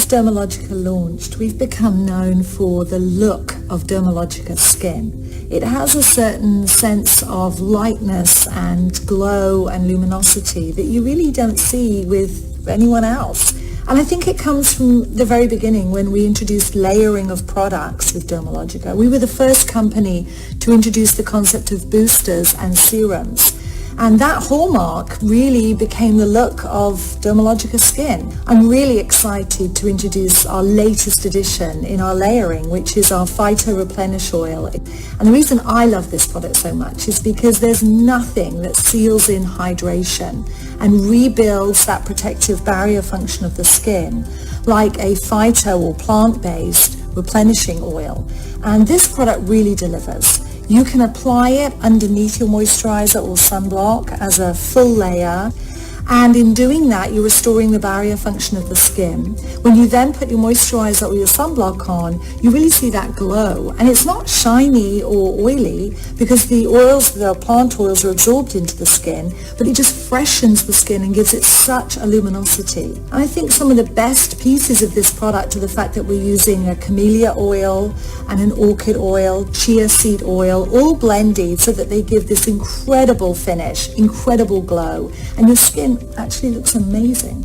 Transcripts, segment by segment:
Dermalogica launched, we've become known for the look of Dermalogica skin. It has a certain sense of lightness and glow and luminosity that you really don't see with anyone else. And I think it comes from the very beginning when we introduced layering of products with Dermalogica. We were the first company to introduce the concept of boosters and serums. And that hallmark really became the look of Dermalogica skin. I'm really excited to introduce our latest addition in our layering, which is our Phyto Replenish Oil. And the reason I love this product so much is because there's nothing that seals in hydration and rebuilds that protective barrier function of the skin like a phyto or plant-based replenishing oil. And this product really delivers. You can apply it underneath your moisturizer or sunblock as a full layer. And in doing that, you're restoring the barrier function of the skin. When you then put your moisturizer or your sunblock on, you really see that glow. And it's not shiny or oily because the oils, the plant oils, are absorbed into the skin, but it just freshens the skin and gives it such a luminosity. And I think some of the best pieces of this product are the fact that we're using a camellia oil and an orchid oil, chia seed oil, all blended so that they give this incredible finish, incredible glow, and your skin actually looks amazing.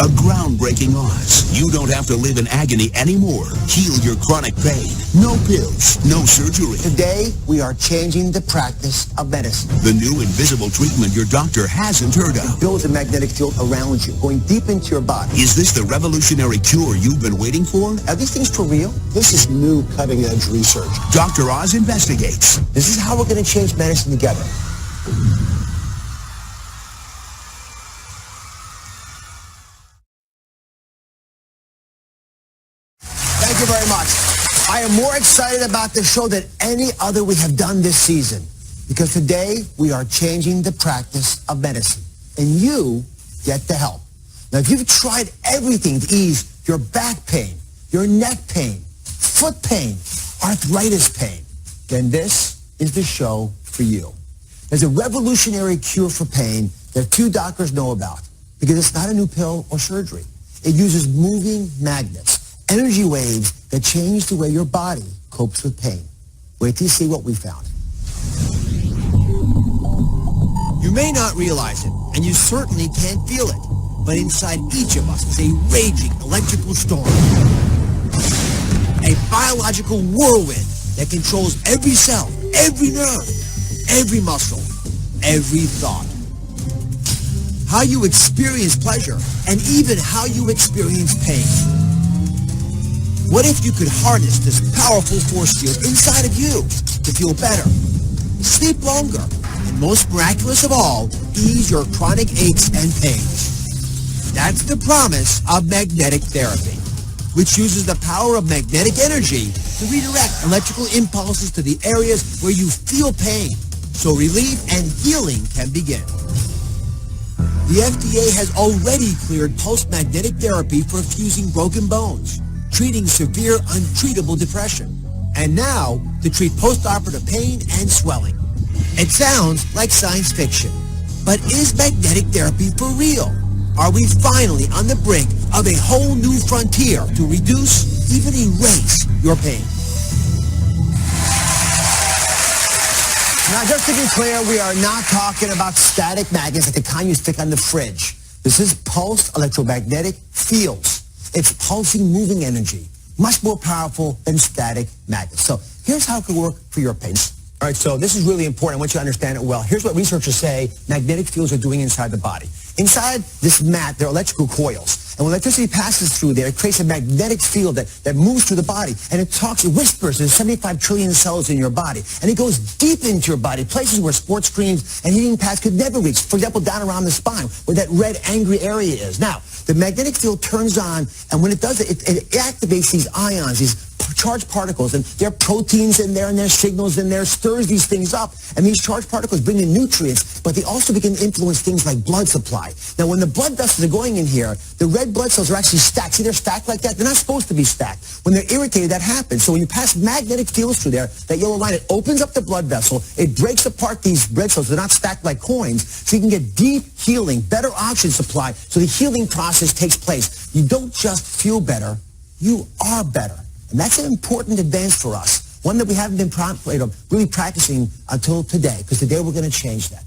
A groundbreaking Oz. You don't have to live in agony anymore. Heal your chronic pain. No pills, no surgery. Today, we are changing the practice of medicine. The new invisible treatment your doctor hasn't heard of. It builds a magnetic field around you, going deep into your body. Is this the revolutionary cure you've been waiting for? Are these things for real? This is new cutting-edge research. Dr. Oz investigates. This is how we're going to change medicine together. Thank you very much. I am more excited about this show than any other we have done this season because today we are changing the practice of medicine and you get the help. Now, if you've tried everything to ease your back pain, your neck pain, foot pain, arthritis pain, then this is the show for you. There's a revolutionary cure for pain that few doctors know about because it's not a new pill or surgery. It uses moving magnets. Energy waves that change the way your body copes with pain. Wait till you see what we found. You may not realize it, and you certainly can't feel it, but inside each of us is a raging electrical storm. A biological whirlwind that controls every cell, every nerve, every muscle, every thought. How you experience pleasure, and even how you experience pain. What if you could harness this powerful force field inside of you to feel better, sleep longer, and most miraculous of all, ease your chronic aches and pains? That's the promise of magnetic therapy, which uses the power of magnetic energy to redirect electrical impulses to the areas where you feel pain, so relief and healing can begin. The FDA has already cleared pulse magnetic therapy for fusing broken bones, treating severe, untreatable depression, and now to treat postoperative pain and swelling. It sounds like science fiction, but is magnetic therapy for real? Are we finally on the brink of a whole new frontier to reduce, even erase, your pain? Now, just to be clear, we are not talking about static magnets like the kind you stick on the fridge. This is pulsed electromagnetic fields. It's pulsing moving energy, much more powerful than static magnets. So here's how it could work for your pain. All right, so this is really important. I want you to understand it well. Here's what researchers say magnetic fields are doing inside the body. Inside this mat, there are electrical coils. And when electricity passes through there, it creates a magnetic field that moves through the body. And it whispers. There's 75 trillion cells in your body. And it goes deep into your body, places where sports screens and heating pads could never reach. For example, down around the spine, where that red, angry area is. Now, the magnetic field turns on, and when it does it, it activates these ions, these charged particles, and there are proteins in there, and there's signals in there, stirs these things up, and these charged particles bring in nutrients, but they also begin to influence things like blood supply. Now, when the blood vessels are going in here, the red blood cells are actually stacked. See, they're stacked like that? They're not supposed to be stacked. When they're irritated, that happens. So when you pass magnetic fields through there, that yellow line, it opens up the blood vessel, it breaks apart these red cells. They're not stacked like coins, so you can get deep healing, better oxygen supply, so the healing process takes place. You don't just feel better, you are better. And that's an important advance for us, one that we haven't been really practicing until today, because today we're going to change that.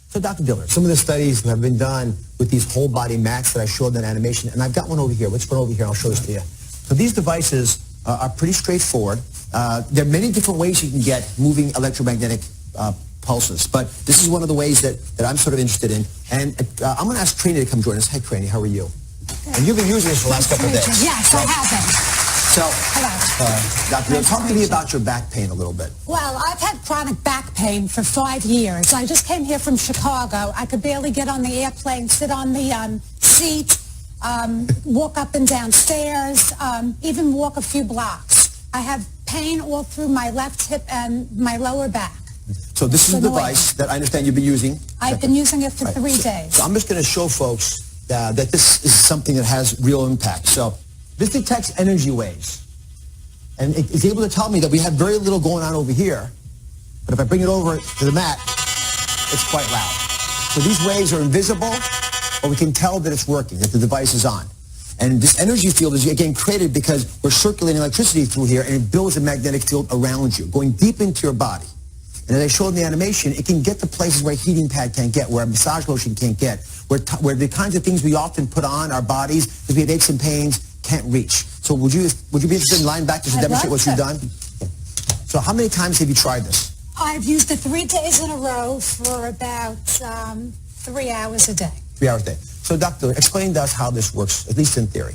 So, Dr. Diller, some of the studies have been done with these whole body mats that I showed in that animation, and I've got one over here. Let's run over here and I'll show this to you. So these devices are pretty straightforward. There are many different ways you can get moving electromagnetic pulses, but this is one of the ways that I'm sort of interested in. And I'm going to ask Trina to come join us. Hey, Trina, how are you? And you've been using this for the last couple of days. Yes, I have been. So, Dr. Diller, talk to me about your back pain a little bit. Well, I've had chronic back pain for 5 years. I just came here from Chicago. I could barely get on the airplane, sit on the seat, walk up and down stairs, even walk a few blocks. I have pain all through my left hip and my lower back. So this is a device that I understand you've been using. I've been using it for 3 days. So I'm just going to show folks that this is something that has real impact. So this detects energy waves. And it's able to tell me that we have very little going on over here. But if I bring it over to the mat, it's quite loud. So these waves are invisible, but we can tell that it's working, that the device is on. And this energy field is, again, created because we're circulating electricity through here, and it builds a magnetic field around you, going deep into your body. And as I showed in the animation, it can get to places where a heating pad can't get, where a massage lotion can't get, where the kinds of things we often put on our bodies because we have aches and pains can't reach. So would you be interested in lying back just to demonstrate what you've done? Okay. So how many times have you tried this? I've used it 3 days in a row for about 3 hours a day. 3 hours a day. So doctor, explain to us how this works, at least in theory.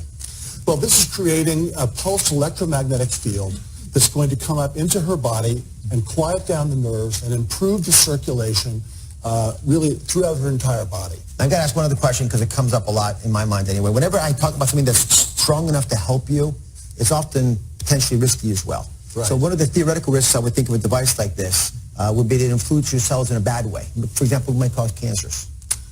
Well, this is creating a pulsed electromagnetic field that's going to come up into her body and quiet down the nerves and improve the circulation really throughout her entire body. I've got to ask one other question because it comes up a lot in my mind anyway. Whenever I talk about something that's strong enough to help you, it's often potentially risky as well. Right. So one of the theoretical risks I would think of a device like this would be that it influences your cells in a bad way. For example, it might cause cancers.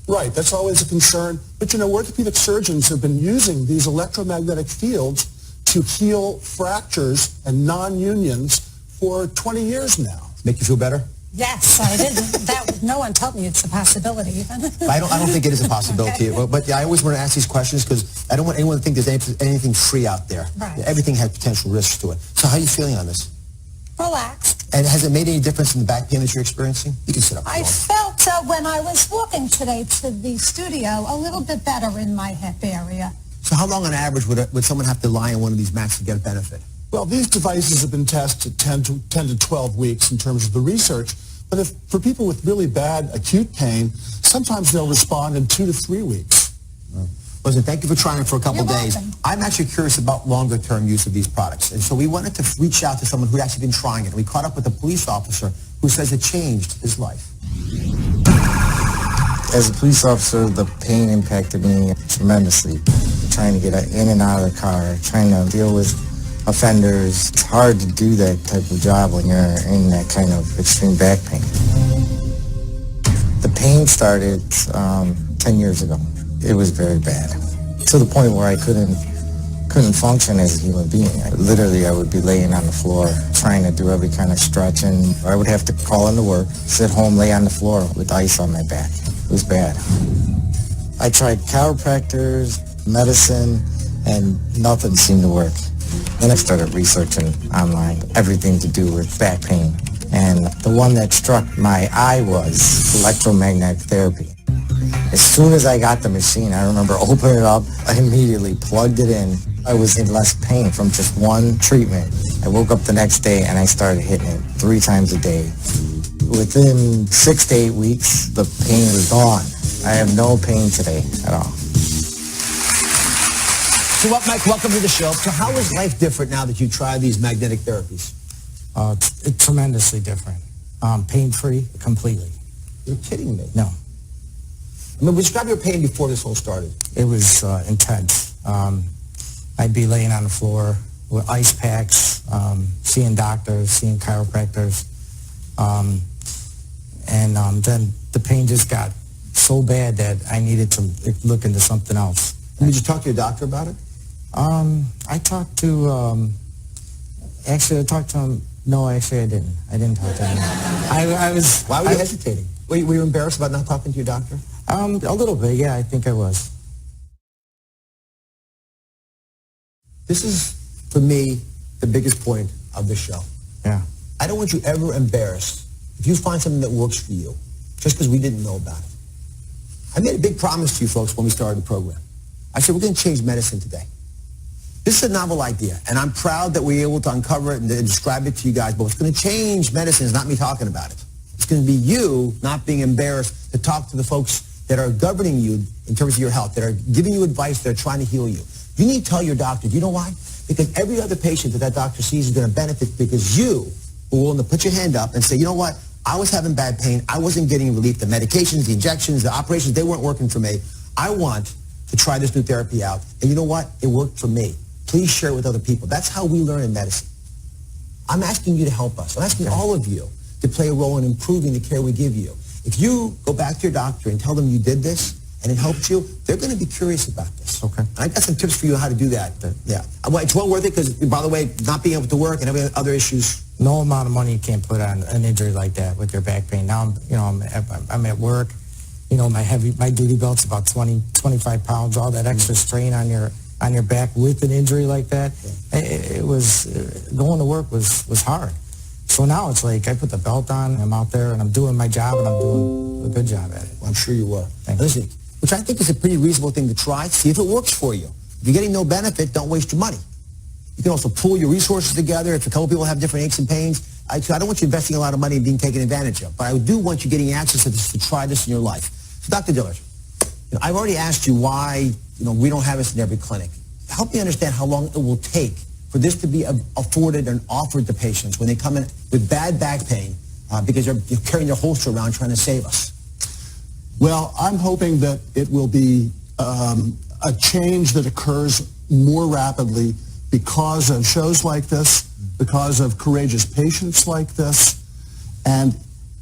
Right, that's always a concern. But you know, orthopedic surgeons have been using these electromagnetic fields to heal fractures and non-unions for 20 years now. Make you feel better? Yes, I did. No one told me it's a possibility even. I don't think it is a possibility. Okay. But yeah, I always want to ask these questions because I don't want anyone to think there's anything free out there. Right. Everything has potential risks to it. So how are you feeling on this? Relaxed. And has it made any difference in the back pain that you're experiencing? You can sit up. I felt when I was walking today to the studio a little bit better in my hip area. So how long on average would someone have to lie on one of these mats to get a benefit? Well, these devices have been tested 10 to 12 weeks in terms of the research. But for people with really bad acute pain, sometimes they'll respond in 2 to 3 weeks. Listen, thank you for trying it for a couple You're days. welcome. I'm actually curious about longer-term use of these products. And so we wanted to reach out to someone who'd actually been trying it. We caught up with a police officer who says it changed his life. As a police officer, the pain impacted me tremendously. Trying to get in and out of the car, trying to deal with offenders. It's hard to do that type of job when you're in that kind of extreme back pain. The pain started 10 years ago. It was very bad, to the point where I couldn't function as a human being. Literally, I would be laying on the floor trying to do every kind of stretching. I would have to call into work, sit home, lay on the floor with ice on my back. It was bad. I tried chiropractors, medicine, and nothing seemed to work. Then I started researching online everything to do with back pain. And the one that struck my eye was electromagnetic therapy. As soon as I got the machine, I remember opening it up, I immediately plugged it in. I was in less pain from just one treatment. I woke up the next day and I started hitting it 3 times a day. Within 6 to 8 weeks, the pain was gone. I have no pain today at all. So what, Mike, welcome to the show. So how is life different now that you tried these magnetic therapies? It's tremendously different. Pain-free, completely. You're kidding me. No. I mean, describe your pain before this whole started. It was intense. I'd be laying on the floor with ice packs, seeing doctors, seeing chiropractors. And then the pain just got so bad that I needed to look into something else. And did you talk to your doctor about it? I talked to, actually I talked to him. No, actually I didn't. I didn't talk to him. I was. Why were you hesitating? Were you embarrassed about not talking to your doctor? A little bit, yeah, I think I was. This is, for me, the biggest point of the show. Yeah. I don't want you ever embarrassed if you find something that works for you, just because we didn't know about it. I made a big promise to you folks when we started the program. I said, we're going to change medicine today. This is a novel idea, and I'm proud that we were able to uncover it and describe it to you guys, but what's going to change medicine is not me talking about it. It's going to be you not being embarrassed to talk to the folks that are governing you in terms of your health, that are giving you advice, that are trying to heal you. You need to tell your doctor. Do you know why? Because every other patient that doctor sees is going to benefit because you were willing to put your hand up and say, you know what? I was having bad pain. I wasn't getting relief. The medications, the injections, the operations, they weren't working for me. I want to try this new therapy out. And you know what? It worked for me. Please share it with other people. That's how we learn in medicine. I'm asking you to help us. I'm asking all of you to play a role in improving the care we give you. If you go back to your doctor and tell them you did this and it helped you, they're going to be curious about this. Okay. And I got some tips for you on how to do that. Yeah. Well, it's well worth it because, by the way, not being able to work and having other issues. No amount of money you can't put on an injury like that with your back pain. Now, I'm at work. My duty belt's about 20, 25 pounds. All that extra strain on your back with an injury like that, it was going to work was hard. So now it's like I put the belt on, I'm out there, and I'm doing my job, and I'm doing a good job at it. Well, I'm sure you were. Thank you. Listen, which I think is a pretty reasonable thing to try. See if it works for you. If you're getting no benefit, don't waste your money. You can also pool your resources together. If a couple people have different aches and pains, I don't want you investing a lot of money and being taken advantage of. But I do want you getting access to this to try this in your life. So, Dr. Dillard, I've already asked you why we don't have this in every clinic. Help me understand how long it will take for this to be afforded and offered to patients when they come in with bad back pain because they're carrying their holster around trying to save us. Well, I'm hoping that it will be a change that occurs more rapidly because of shows like this, because of courageous patients like this. And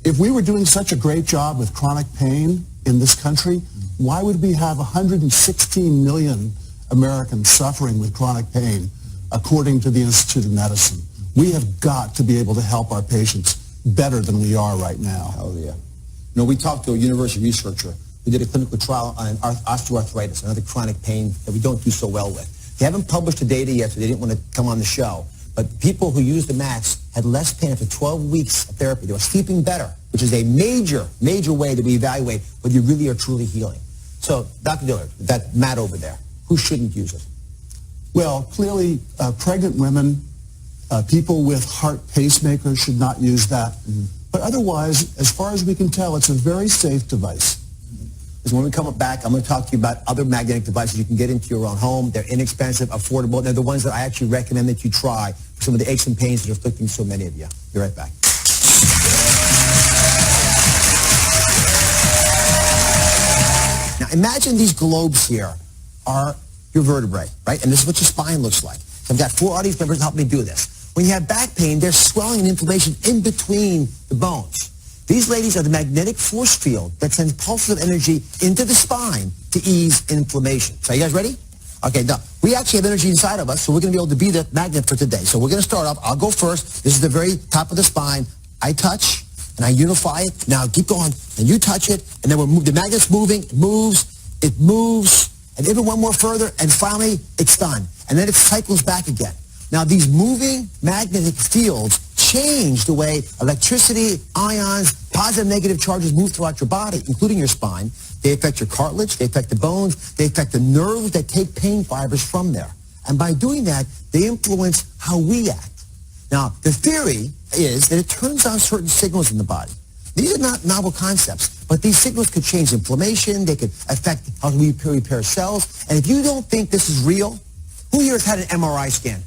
if we were doing such a great job with chronic pain in this country, why would we have 116 million Americans suffering with chronic pain, according to the Institute of Medicine? We have got to be able to help our patients better than we are right now. Hallelujah. We talked to a university researcher who did a clinical trial on osteoarthritis, another chronic pain that we don't do so well with. They haven't published the data yet, so they didn't want to come on the show. But people who used the MAX had less pain after 12 weeks of therapy. They were sleeping better, which is a major, major way that we evaluate whether you really are truly healing. So, Dr. Dillard, that mat over there, who shouldn't use it? Well, clearly, pregnant women, people with heart pacemakers should not use that. But otherwise, as far as we can tell, it's a very safe device. Because when we come back, I'm going to talk to you about other magnetic devices you can get into your own home. They're inexpensive, affordable. They're the ones that I actually recommend that you try for some of the aches and pains that are afflicting so many of you. Be right back. Now, imagine these globes here are your vertebrae, right? And this is what your spine looks like. So I've got 4 audience members to help me do this. When you have back pain, there's swelling and inflammation in between the bones. These ladies are the magnetic force field that sends pulses of energy into the spine to ease inflammation. So are you guys ready? Okay, now, we actually have energy inside of us, so we're going to be able to be the magnet for today. So we're going to start off. I'll go first. This is the very top of the spine. I touch, and I unify it. Now keep going, and you touch it, and then the magnet's moving. It moves, and even one more further, and finally, it's done. And then it cycles back again. Now, these moving magnetic fields change the way electricity, ions, Positive, negative charges move throughout your body, including your spine. They affect your cartilage, they affect the bones, they affect the nerves that take pain fibers from there. And by doing that, they influence how we act. Now, the theory is that it turns on certain signals in the body. These are not novel concepts, but these signals could change inflammation, they could affect how we repair cells. And if you don't think this is real, who here has had an MRI scan?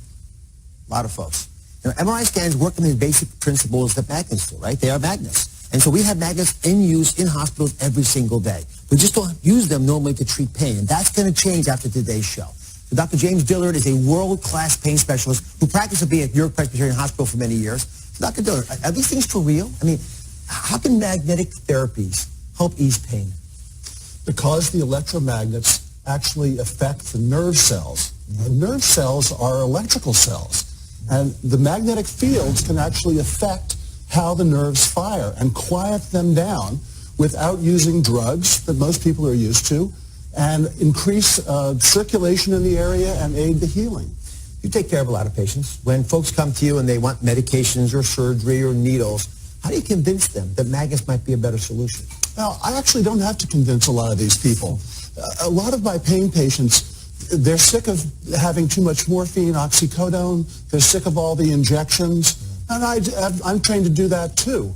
A lot of folks. You know, MRI scans work on the basic principles that magnets do, right? They are magnets. And so we have magnets in use in hospitals every single day. We just don't use them normally to treat pain. And that's going to change after today's show. So Dr. James Dillard is a world-class pain specialist who practiced at New York Presbyterian Hospital for many years. So Dr. Dillard, are these things for real? I mean, how can magnetic therapies help ease pain? Because the electromagnets actually affect the nerve cells. Nerve cells are electrical cells. And the magnetic fields can actually affect how the nerves fire and quiet them down without using drugs that most people are used to, and increase circulation in the area and aid the healing. You take care of a lot of patients. When folks come to you and they want medications or surgery or needles, how do you convince them that magnets might be a better solution? Now, I actually don't have to convince a lot of these people. A lot of my pain patients, they're sick of having too much morphine, oxycodone. They're sick of all the injections. And I'm trained to do that too.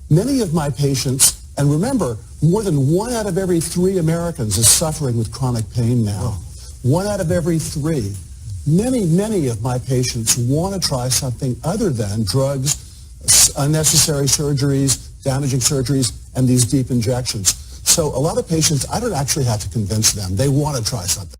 Many of my patients, and remember, more than 1 out of every 3 Americans is suffering with chronic pain now. 1 out of every 3. Many of my patients want to try something other than drugs, unnecessary surgeries, damaging surgeries, and these deep injections. So a lot of patients, I don't actually have to convince them. They want to try something.